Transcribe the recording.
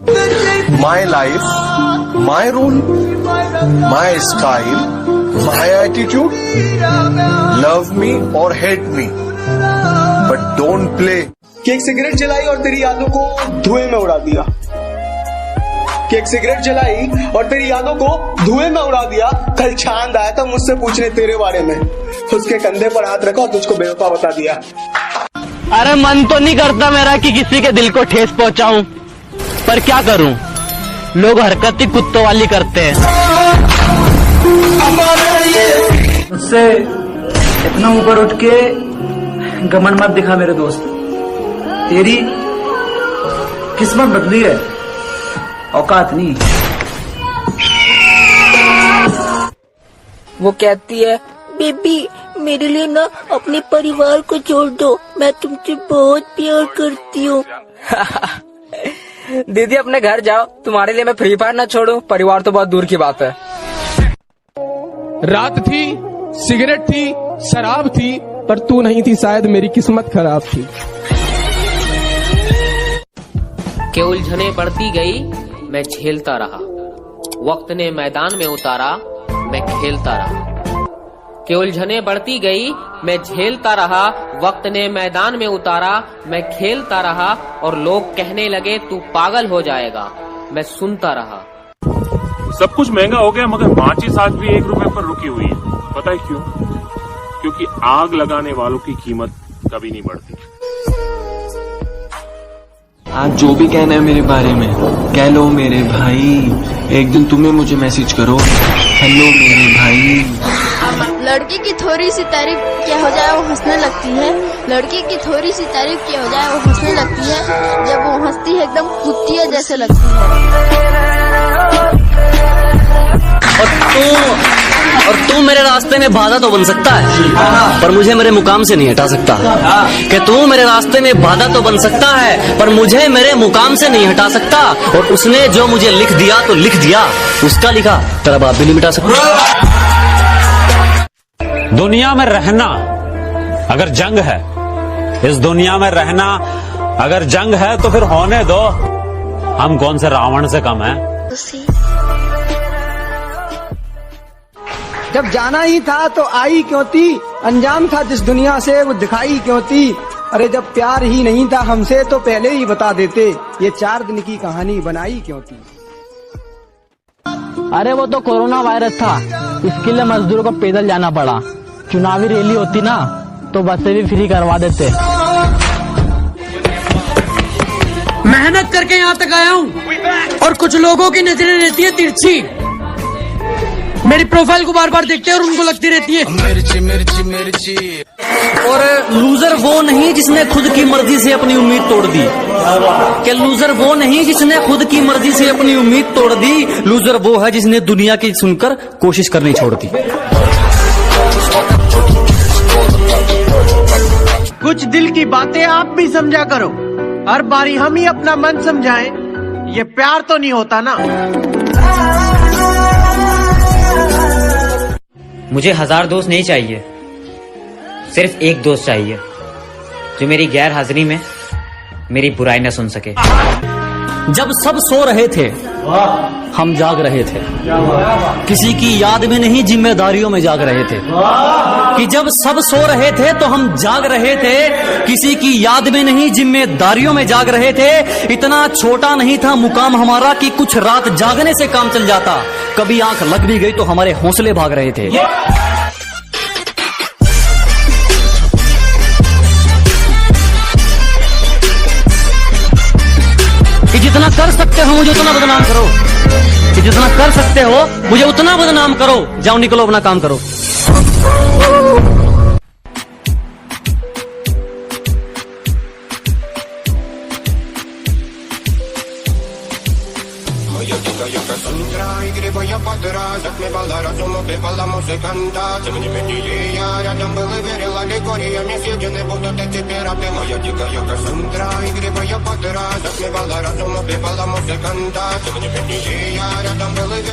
My life, my rule, my style, my attitude. Love me or hate me, but don't play. कि एक cigarette जलाई और तेरी यादों को धुएं में उड़ा दिया। कि एक सिगरेट जलाई और तेरी यादों को धुएं में उड़ा दिया। कल चांद आया था मुझसे पूछने तेरे बारे में, उसके कंधे पर हाथ रखा और तुझको बेवफा बता दिया। अरे मन तो नहीं करता मेरा कि किसी के दिल को ठेस पहुंचाऊं, पर क्या करूं, लोग हरकत ही कुत्तों वाली करते हैं। मुझसे इतना ऊपर उठ के घमंड मत दिखा मेरे दोस्त, तेरी किस्मत बदली है, औकात नहीं। वो कहती है, बेबी मेरे लिए ना अपने परिवार को छोड़ दो, मैं तुमसे बहुत प्यार करती हूँ। दीदी अपने घर जाओ, तुम्हारे लिए मैं फ्री फायर ना छोड़ूं, परिवार तो बहुत दूर की बात है। रात थी, सिगरेट थी, शराब थी, पर तू नहीं थी, शायद मेरी किस्मत खराब थी। के उलझने बढ़ती गई, मैं झेलता रहा, वक्त ने मैदान में उतारा, मैं खेलता रहा। के उलझने बढ़ती गई, मैं झेलता रहा, वक्त ने मैदान में उतारा, मैं खेलता रहा, और लोग कहने लगे तू पागल हो जाएगा, मैं सुनता रहा। सब कुछ महंगा हो गया, मगर माचिस आज भी 1 रुपए पर रुकी हुई है। पता है क्यों? क्योंकि आग लगाने वालों की कीमत कभी नहीं बढ़ती। आज जो भी कहना है मेरे बारे में कह लो मेरे भाई, एक दिन तुम्हें मुझे मैसेज करो, हेलो मेरे भाई। लड़की की थोड़ी सी तारीफ क्या हो जाए वो हंसने लगती है, लड़की की थोड़ी सी तारीफ क्या हो जाए वो हंसने लगती है, जब वो हंसती है एकदम कुत्तिया जैसे लगती है। और तू मेरे रास्ते में बाधा तो बन सकता है, पर मुझे मेरे मुकाम से नहीं हटा सकता। कि तू मेरे रास्ते में बाधा तो बन सकता है, पर मुझे मेरे मुकाम से नहीं हटा सकता। और उसने जो मुझे लिख दिया तो लिख दिया, उसका लिखा तेरा बाप भी नहीं मिटा सकता। दुनिया में रहना अगर जंग है, इस दुनिया में रहना अगर जंग है, तो फिर होने दो, हम कौन से रावण से कम हैं। जब जाना ही था तो आई क्यों थी, अनजान था जिस दुनिया से वो दिखाई क्यों थी। अरे जब प्यार ही नहीं था हमसे तो पहले ही बता देते, ये 4 दिन की कहानी बनाई क्यों थी। अरे वो तो कोरोना वायरस था, इसके लिए मजदूरों को पैदल जाना पड़ा। चुनावी रैली होती ना तो बसें भी फ्री करवा देते। मेहनत करके यहाँ तक आया हूँ और कुछ लोगों की नजरें रहती है तिरछी, मेरी प्रोफाइल को बार बार देखते हैं और उनको लगती रहती है मिर्ची मिर्ची मिर्ची। और लूजर वो नहीं जिसने खुद की मर्जी से अपनी उम्मीद तोड़ दी। कि लूजर वो नहीं जिसने खुद की मर्जी से अपनी उम्मीद तोड़ दी, लूजर वो है जिसने दुनिया की सुनकर कोशिश करनी छोड़ दी। कुछ दिल की बातें आप भी समझा करो, हर बारी हम ही अपना मन समझाएं, ये प्यार तो नहीं होता ना। मुझे 1000 दोस्त नहीं चाहिए, सिर्फ एक दोस्त चाहिए जो मेरी गैर हाजिरी में मेरी बुराई न सुन सके। जब सब सो रहे थे हम जाग रहे थे, किसी की याद में नहीं जिम्मेदारियों में जाग रहे थे। कि जब सब सो रहे थे तो हम जाग रहे थे, किसी की याद में नहीं जिम्मेदारियों में जाग रहे थे। इतना छोटा नहीं था मुकाम हमारा कि कुछ रात जागने से काम चल जाता। कभी आंख लग भी गई तो हमारे हौसले भाग रहे थे। कि जितना कर सकते हो मुझे उतना बदनाम करो, कि जितना कर सकते हो मुझे उतना बदनाम करो। जाओ निकलो अपना काम करो। Yo que sontra y gribo я подраз, отмевала разум, убивала музыканта. Тем не менее я рядом был и верила легориями съедены будут эти пираты. Моя дикая Кассандра и гриба я подраз, отмевала разум, убивала музыканта. Тем не менее я рядом был и